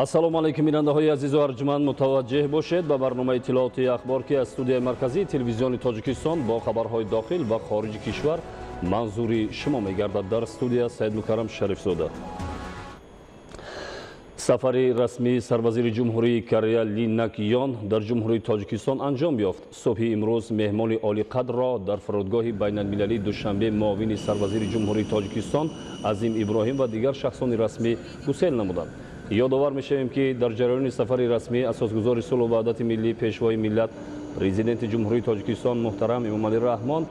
ассалому алайкум бинандаҳои азизу арҷуманд, мутаваҷҷеҳ бошед ба барномаи иттилооти ахбор ки аз студияи марказии телевизиони Тоҷикистон бо хабарҳои дохил ва хориҷи кишвар манзури шумо мегардад. Дар студия Саид Мукаррам Шарифзода. сафари расмии сарвазири ҷумҳурии Корея Ли Нак Йон дар ҷумҳурии Тоҷикистон анҷом ёфт. Субҳи имрӯз меҳмони олиқадрро дар фародгоҳи байналмилалии душанбе муовини сарвазири ҷумҳурии Тоҷикистон Азим Иброҳим ва дигар шахсони расмӣ гусел намуданд. ёдовар мешавем ки дар ҷараёни сафари расмӣ асосгузори сулҳу ваҳдати миллӣ пешвои миллат президенти ҷумҳурии Тоҷикистон муҳтарам Эмомалӣ Раҳмон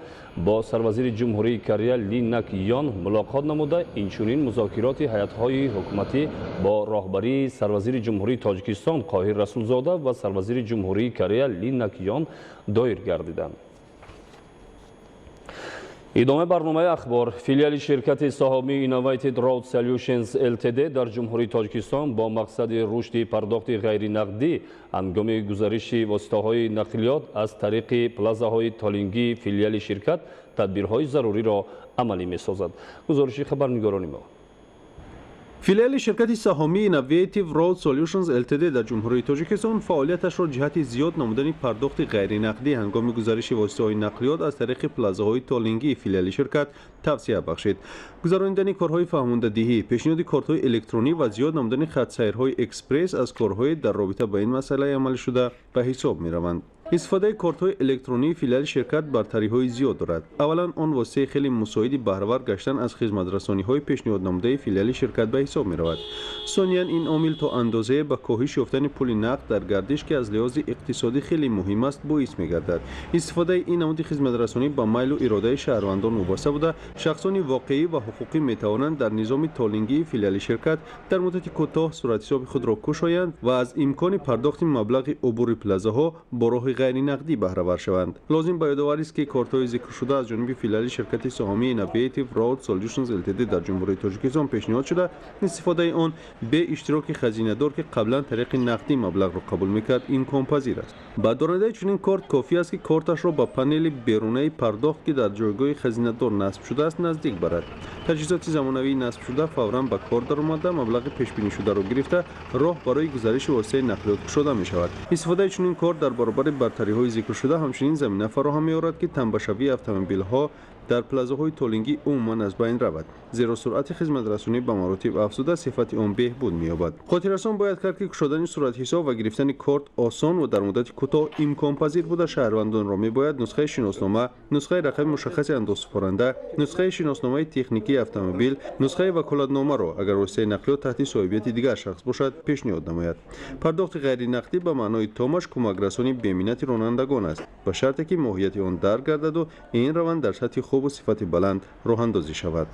бо сарвазири ҷумҳурии Корея Ли Нак Йон мулоқот намуда, инчунин музокироти ҳайатҳои ҳукуматӣ бо роҳбарии сарвазири ҷумҳурии Тоҷикистон Қоҳир Расулзода ва сарвазири ҷумҳурии Корея Ли Нак Йон доир гардиданд. идоме барномаи ахбор. Филиали ширкати соҳамии Innovated Road Solutions Ltd дар ҷумҳурии Тоҷикистон бо мақсади рушди пардохти ғайринақдӣ ҳангоми гузариши воситаҳои нақлиёт аз тариқи плазаҳои толингии филиали ширкат тадбирҳои заруриро амалӣ месозад. гузориши хабарнигорони мо. филиали ширкати саҳомии Innovative Road Solutions Ltd дар ҷумҳурии Тоҷикистон фаъолияташро ҷиҳати зиёд намудани пардохти ғайринақдӣ ҳангоми гузариши воситаҳои нақлиёт аз тариқи плазаҳои толингии филиали ширкат тавсия бахшид. гузарондани корҳои фаҳмондадиҳӣ, пешниҳоди кортҳои электронӣ ва зиёд намудани хатсайрҳои экспресс аз корҳое дар робита ба ин масъала амалишуда ба ҳисоб мераванд. истифодаи кортҳои электронии филиали ширкат бартариҳои зиёд дорад. аввалан он воситаи хеле мусоиди баҳравар гаштан аз хизматрасониҳои пешниҳоднамудаи филиали ширкат ба ҳисоб меравад. сониян ин омил то андозае ба коҳиш ёфтани пули нақд дар гардиш ки аз лиҳози иқтисодӣ хеле муҳим аст боис мегардад. истифодаи ин намуди хизматрасонӣ ба майлу иродаи шаҳрвандон вобаста буда, шахсони воқеӣ ва ҳуқуқӣ метавонанд дар низоми толингии филиали ширкат дар муддати кӯтоҳ суратҳисоби худро кушоянд ва аз имкони пардохти маблағи убури плазаҳо бо роҳи ғайринақдӣ баҳравар шаванд. лозим ба ёдоварист ки кортҳои зикршуда аз ҷониби филиали ширкати соҳамии Innovative Road Solutions Ltd дар ҷумҳурии Тоҷикистон пешниҳод шуда, истифодаи он бе иштироки хазинадор ки қаблан тариқи нақдӣ маблағро қабул мекард имконпазир аст. ба доридаи чунин корт кофӣ аст ки корташро ба панели берунаи пардохт ки дар ҷойгоҳи хазинадор насб шудааст наздик барад. таҷҳизоти замонавии насбшуда фавран ба кор даромада, маблағи пешбинишударо гирифта, роҳ барои гузариши воситаи нақлиёт кушода мешавад. истифодаи чунин кор дар баробари бартариҳои зикршуда ҳамчунин замина фароҳам меорад ки тамбашавии автомобилҳо дар плазаҳои толингӣ умуман аз байн равад, зеро суръати хизматрасонӣ ба маротиб афзуда, сифати он беҳбуд меёбад. хотиррасон бояд кард ки кушодани суръатҳисоб ва гирифтани корт осон ва дар муддати кӯтоҳ имконпазир буда, шаҳрвандонро мебояд нусхаи шиноснома, нусхаи рақами мушаххаси андозсупоранда, нусхаи шиносномаи техникии автомобил, нусхаи ваколатномаро агар воситаи нақлиёт таҳти соҳибияти дигар шахс бошад пешниҳод намояд. пардохти ғайринақдӣ ба маънои томаш кӯмакрасони беминнати ронандагон аст, ба шарте ки моҳияти он дарк гардаду ин раванд дар сатҳи хубу сифати баланд роҳандозӣ шавад.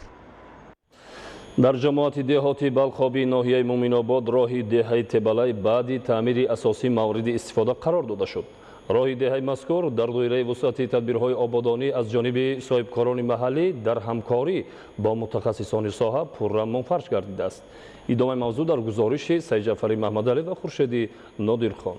дар ҷамоати деҳоти Балхобӣ ноҳияи Муъминобод роҳи деҳаи Тебалай баъди таъмири асосӣ мавриди истифода қарор дода шуд. роҳи деҳаи мазкур дар доираи вусъати тадбирҳои ободонӣ аз ҷониби соҳибкорони маҳаллӣ дар ҳамкорӣ бо мутахассисони соҳа пурра мунфарш гардидааст. идомаи мавзӯъ дар гузориши Саидҷафари Маҳмадалӣ ва Хуршеди Нодирхон.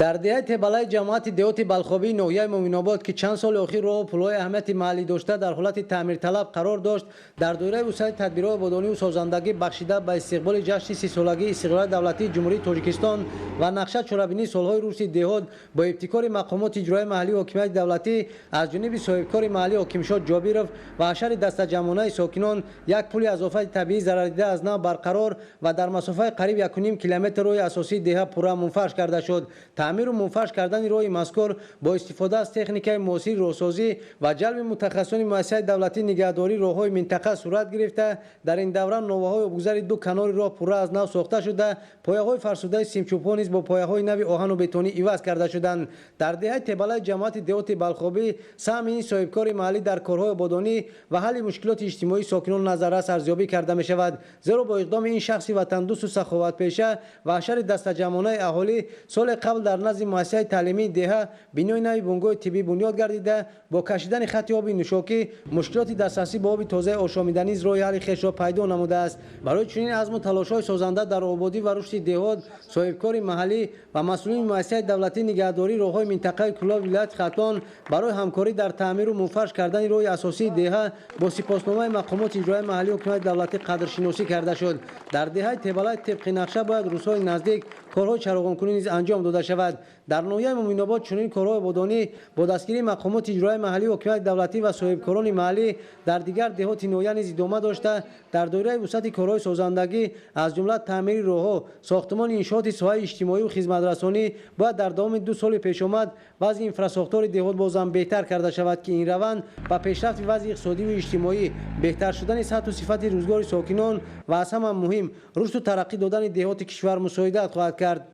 дар деҳаи Тебалай ҷамоати деҳоти Балхобии ноҳияи Муъминобод ки чанд соли охир роҳу пулҳои аҳамияти маҳаллӣ дошта дар ҳолати таъмирталаб қарор дошт, дар доираи вусъати тадбирҳои ободониву созандагӣ бахшида ба истиқболи ҷашни 30-солагии истиқлолияти давлатии ҷумҳурии Тоҷикистон ва нақша чорабинии солҳои рушди деҳот бо ибтикори мақомоти иҷроии маҳаллӣ ва ҳокимияти давлатӣ аз ҷониби соҳибкори маҳаллӣ Ҳокимшод Ҷобиров ва ҳашари дастаҷамъонаи сокинон як пули аз офати табиӣ зарардида аз нав барқарор ва дар масофаи қариб 1.5 километр роҳи асосии деҳа пурра мунфарш карда шуд. таъмиру мунфарш кардани роҳи мазкур бо истифода аз техникаи муосири роҳсозӣ ва ҷалби мутахассисони муассисаи давлатии нигаҳдории роҳҳои минтақа сурат гирифта, дар ин давра новаҳои обгузари ду канори роҳ пурра аз нав сохта шуда, пояҳои фарсудаи симчӯбҳо низ бо пояҳои нави оҳану бетонӣ иваз карда шуданд. дар деҳаи Тебалай ҷамоати деҳоти Балхобӣ саҳми ин соҳибкори маҳаллӣ дар корҳои ободонӣ ва ҳалли мушкилоти иҷтимоии сокинон назаррас арзёбӣ карда мешавад, зеро бо иқдоми ин шахси ватандӯсту саховатпеша ва ҳашари дастаҷамъонаи аҳолӣ соли қабл قبل در نزد مؤسسه تعلیمی دهه بنای نوی بنگاه طبی بنیاد گردیده با کشیدن خط آب نوشاکی مشکلات دسترسی به آب تازه آشامیدنی از راه حل خش را پیدا نموده است. برای چنین عزم و تلاش‌های سازنده در آبادی و رشد دهات، صاحبکار محلی و مسئولین مؤسسه دولتی نگهداری راه‌های منطقه کلاب ولایت ختلان برای همکاری در تعمیر و منفرش کردن راه اساسی دهه با سپاسنامه مقامات اجرایی محلی و حکومت دولتی قدرشناسی کرده شد. در دهه تبلای طبق نقشه باید روزهای نزدیک کارهای چراغان‌کنی نیز انجام داده شود. در ناحیه مومن آباد چنین کارهای آبادانی با دستگیری مقامات اجرایی محلی و حکومت دولتی و صاحبکاران محلی در دیگر دهات ناحیه نیز ادامه داشته در دایره وسعت کارهای سازندگی از جمله تعمیر راه‌ها، ساختمان انشاءات ساحه اجتماعی و خدمت‌رسانی باید در دام 2 سال پیش آمد وضع اینفراساختار دهات بازم بهتر کرده شود که این روند با پیشرفت وضع اقتصادی و اجتماعی، بهتر شدن سطح و صفت روزگار ساکنان و از همه مهم رشد و ترقی دادن دهات کشور مساعدت خواهد کرد.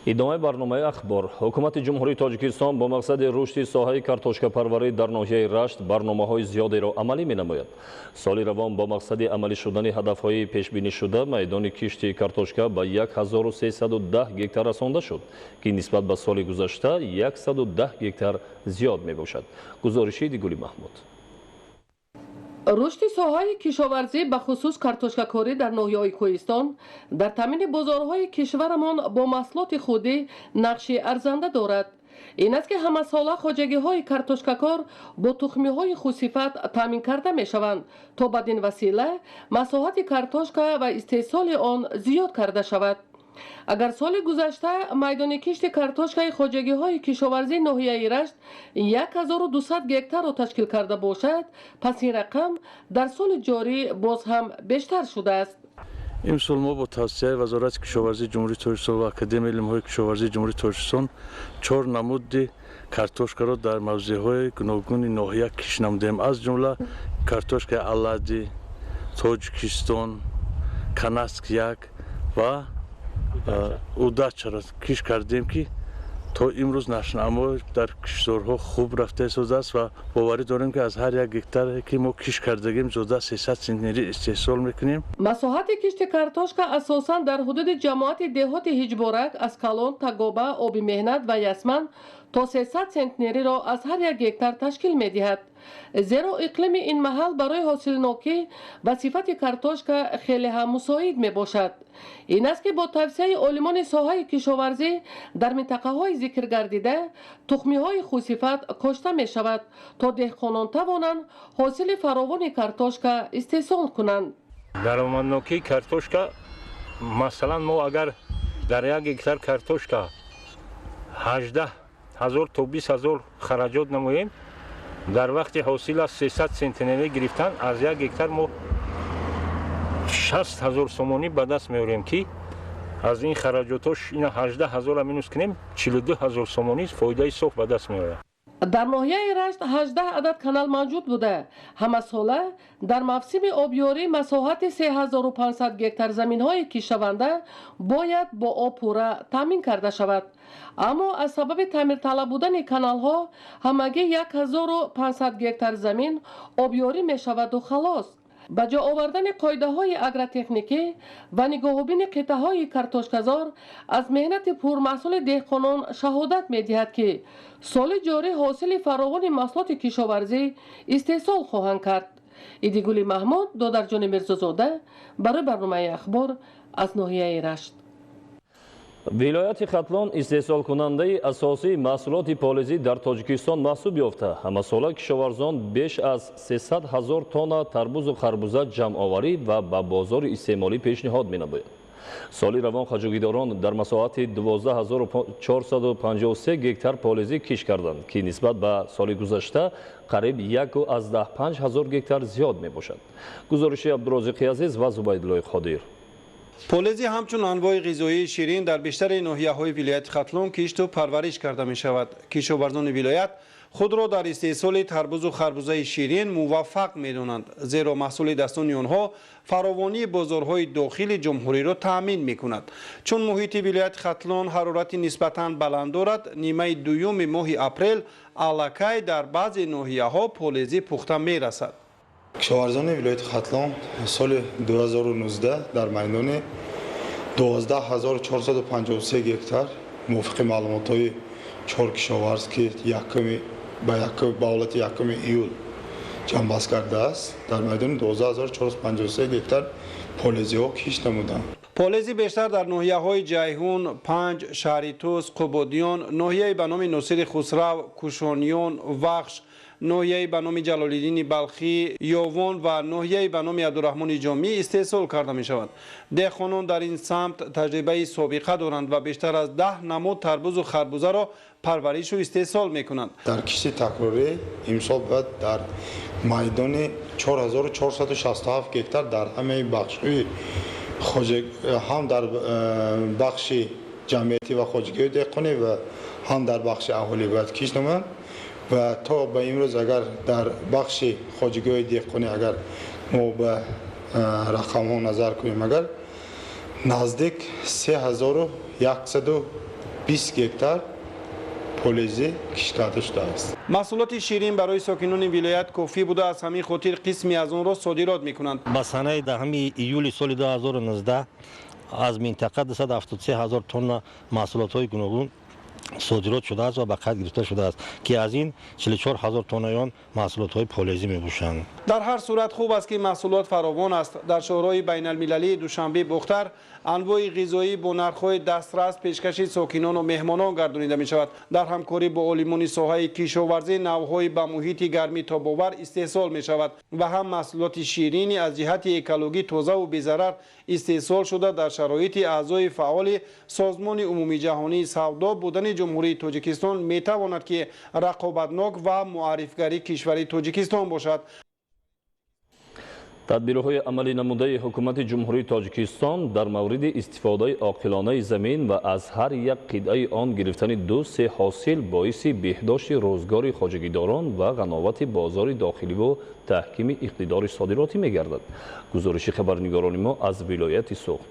ادامه برنامه اخبار. حکومت جمهوری تاجیکستان با مقصد رشد ساحه کارتوشکاپروری در ناحیه رشت برنامه‌های زیادی را عملی می‌نماید. سال روان با مقصد عملی شدن هدف‌های پیش بینی شده میدان کشت کارتوشکا به 1310 گکتار رسانده شد که نسبت به سال گذشته 110 گکتار زیاد میباشد. گزارشی دیگولی محمود. رشد ساحه کشاورزی به خصوص کارتوشکاکاری در ناحیه‌های کوهستان در تامین بازارهای کشورمان با محصولات خودی نقش ارزنده دارد. این است که همه ساله خواجگی‌های کارتوشکاکار با تخمی‌های خوش‌صفت تامین کرده می‌شوند تا بدین وسیله مساحت کارتوشکا و استحصال آن زیاد کرده شود. اگر سال گذشته میدان کشت کارتوشکای خواجگی‌های کشاورزی ناحیه رشت 1200 گکتار را تشکیل کرده باشد، پس این رقم در سال جاری باز هم بیشتر شده است. امسال ما با توصیه وزارت کشاورزی جمهوری تاجیکستان و اکادمی علم‌های کشاورزی جمهوری تاجیکستان 4 نمود کارتوشکا را در موضع‌های گوناگون ناحیه کشت نمودیم، از جمله کارتوشکای علادی، تاجیکستان، کاناسک 1 و اوداچ را کش کردیم که تا امروز نشنما در کشتارها خوب رفته است و باوری داریم که از هر یک گکتار که ما کش کردگیم زوده 300 سنتنری استحصال میکنیم. مساحت کشت کارتوشکا اساساً در حدود جماعت دهات هیچبارک از کالون، تگوبه، آبی مهنت و یسمن تا 300 سنتنری را از هر یک گکتار تشکیل می‌دهد. زیرا اقلیم این محل برای حاصلناکی و صفت کارتوشکا خیلی هم مساعد میباشد. این است که با توصیه عالمان ساحه کشاورزی در منطقه‌های ذکر گردیده تخمی‌های خوش‌صفت کاشته می‌شود تا دهقانان توانند حاصل فراوان کارتوشکا استحصال کنند. درآمدناکی کارتوشکا مثلا ما اگر در یک گکتار کارتوشکا 18,000 تا 20,000 خراجات نماییم، در وقت حاصل از 300 سنتنری گرفتن از یک گکتار ما 60,000 سومانی به دست میاریم که از این خراجاتش این 18,000 مینوس کنیم 42,000 سومانی فایده صاف به دست میاره. در ناحیه رشت 18 عدد کانال موجود بوده. همه ساله در موسم آبیاری مساحت 3500 گکتار زمین‌های کشاونده باید با آب پوره تامین کرده شود. اما از سبب تعمیر طلب بودن کانال‌ها همگی 1500 گکتار زمین آبیاری می‌شود و خلاص. با جا آوردن قاعده‌های اگرتکنیکی و نگاهبین قطعه‌های کارتوشکازار از مهنت پرمحصول دهقانان شهادت می‌دهد که سال جاری حاصل فراوان محصولات کشاورزی استحصال خواهند کرد. ایدیگولی محمود، دادرجان میرزازاده، برای برنامه اخبار از ناحیه رشت. ولایت ختلان استحصال کننده اساسی محصولات پالزی در تاجیکستان محسوب یافته. همه ساله کشاورزان بیش از 300,000 تن تربوز و خربوزه جمع آوری و به بازار استعمالی پیشنهاد می‌نمایند. سال روان خواجگیداران در مساحت 12453 گکتار پالزی کش کردند که نسبت به سال گذشته قریب 115,000 گکتار زیاد میباشد. گزارش عبدالرازق عزیز و زبیدالله خادر. پالزی همچون انواع غذایی شیرین در بیشتر ناحیه‌های ولایت ختلان کشت و پرورش کرده می شود. کشاورزان ولایت خود را در استحصال تربوز و خربوزه شیرین موفق می دانند، زیرا محصول دستان آنها فراوانی بازارهای داخل جمهوری را تأمین می کند. چون محیط ولایت ختلان حرارت نسبتاً بلند دارد، نیمه دوم ماه اپریل الکی در بعضی ناحیه‌ها پالزی پخته می رسد. کشاورزان ولایت ختلان سال 2019 در میدان 12453 گکتار мувофиқи маълумотҳои 4 кишоварз ки ба ҳолати 1 июл ҷамъбаст кардааст дар майдони 12453 гектар полезиҳо кишт намуданд. полези бештар дар ноҳияҳои ҷайҳун, панҷ, шаҳри Туз, Қубудиён, ноҳияи ба номи Носири Хусрав, Кушониён, Вахш, ноҳияи ба номи Ҷалолиддини Балхӣ, Ёвон ва ноҳияи ба номи Абдураҳмони Ҷомӣ истеҳсол карда мешавад. деҳқонон дар ин самт таҷрибаи собиқа доранд ва бештар аз 10 намуд тарбузу харбузаро парваришу истеҳсол мекунанд. дар кишти такрорӣ имсол бояд дар майдони 4467 гектар дар ҳамаи бахшҳои ҳам дар бахши ҷамъиятӣ ва хоҷагии деҳқонӣ ва ҳам дар бахши аҳолӣ бояд кишт намоянд ва то ба имрӯз агар дар бахши хоҷагии деҳқонӣ агар мо ба рақамҳо назар кунем агар наздик 3120 гектар полези кишт карда шудааст. маҳсулоти ширин барои сокинони вилоят кофӣ буда аз ҳамин хотир қисми аз онро содирот мекунанд. ба санаи 10 июли соли 2019 аз минтақа 273 000 тонна маҳсулотҳои гуногун صادرات شده است و به قید گرفته شده است که از این 44000 تن آن محصولات های پالایزی میباشند. در هر صورت خوب است که محصولات فراوان است. در شورای بین المللی دوشنبه بختر انواع غذایی با نرخ‌های دسترس پیشکش ساکنان و مهمانان گردانیده می شود. در همکاری با عالمان ساحه کشاورزی نوهای به محیط گرمی تاب‌آور استحصال می شود و هم محصولات شیرینی از جهت اکولوژی تازه و بی‌ضرر استحصال شده در شرایط اعضای فعال سازمان عمومی جهانی سودا بودن جمهوری تاجیکستان می تواند که رقابتناک و معرفی‌گری کشور تاجیکستان باشد. تدبیرهای عملی نموده حکومت جمهوری تاجیکستان در مورد استفاده عاقلانه زمین و از هر یک قطعه آن گرفتن 2-3 حاصل باعث بهداشت روزگار خواجگیداران و قناعت بازار داخلی و تحکیم اقتدار صادراتی می‌گردد. گزارش خبرنگاران ما از ولایت سوخت.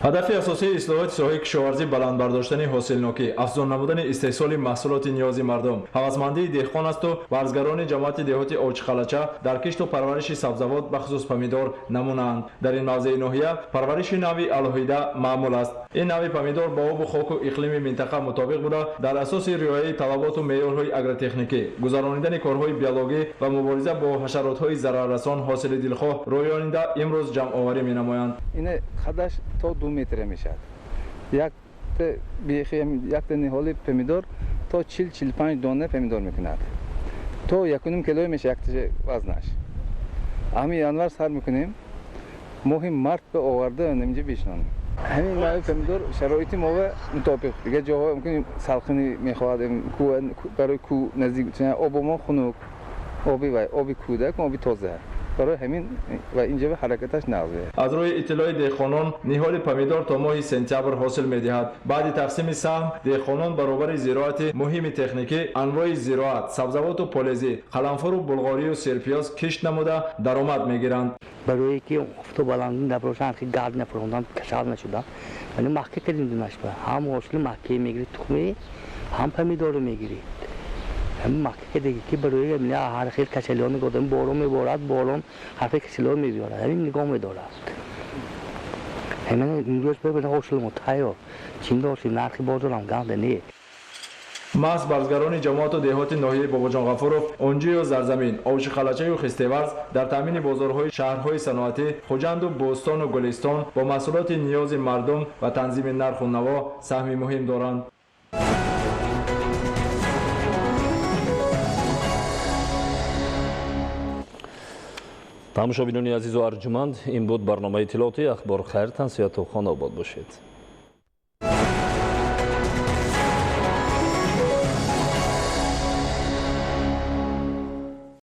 هدف اساسی اصلاحات ساحه کشاورزی بلند برداشتن حاصلناکی، افزون نمودن استحصال محصولات نیازی مردم، هوسمندی دهقان است و ورزگران جماعت دهاتی اوچخلچه در کشت و پرورش سبزوات بخصوص پمیدور نمونه‌اند. در این موضع ناحیه پرورش نوی الهیده معمول است. این نوی پمیدور با آب و خاک و اقلیم منطقه مطابق بوده در اساس رعایت طلبات و معیارهای اگروتکنیکی، گذراندن کارهای بیولوژی و مبارزه با حشرات‌های ضرررسان حاصل دلخواه رویانیده امروز جمع آوری می‌نمایند. این خدش تا 2 متر میشد. یک نهال پمیدور تا 40-45 دانه پمیدور میکند. تا 1.5 کیلو میشه یک وزنش. همین انور سر میکنیم. مهم مرد به آورده نمیشه بیشنن. همین نوع پمیدور شرایط ما مطابق. دیگه جاها ممکن سالخنی میخواد برای کو نزدیک آب ما خنک آبی کودک آبی تازه. برای همین و اینجا به حرکتش نقضه. از روی اطلاع دهقانان نهال پمیدور تا ماه سپتامبر حاصل می‌دهد. بعد تقسیم سهم دهقانان برابر زراعت مهم تکنیکی انواع زراعت سبزوات و پالایزی قلمفر و بلغاری و سرپیاز کشت نموده درآمد می‌گیرند. برای که افت بلندی نباشند که گرد نفروندن کشال نشدن یعنی مکه کردیم نشد. هم حاصل مکه می‌گیری تخمی هم پمیدور می‌گیری. هم مکه دیگه که برای من هر خیلی کچلیان گفتم بارون میبارد بارون حرف کچلیان میبارد همین نگاه میدارد همین اینجاست ببینه حاصل متعیار چین داشتی نرخی بازار هم گنده نیست. محض بازرگانان جماعت و دهات ناحیه باباجان غفورov اونجی و زرزمین اوشخلچه و خستیورز در تامین بازارهای شهرهای صنعتی خوجند و بوستان و گلستان با محصولات نیاز مردم و تنظیم نرخ و نوا سهمی مهم دارند. тамошобинони азизу арҷуманд, ин буд барномаи иттилооти ахбор. хайртан сеҳату хонобод бошед.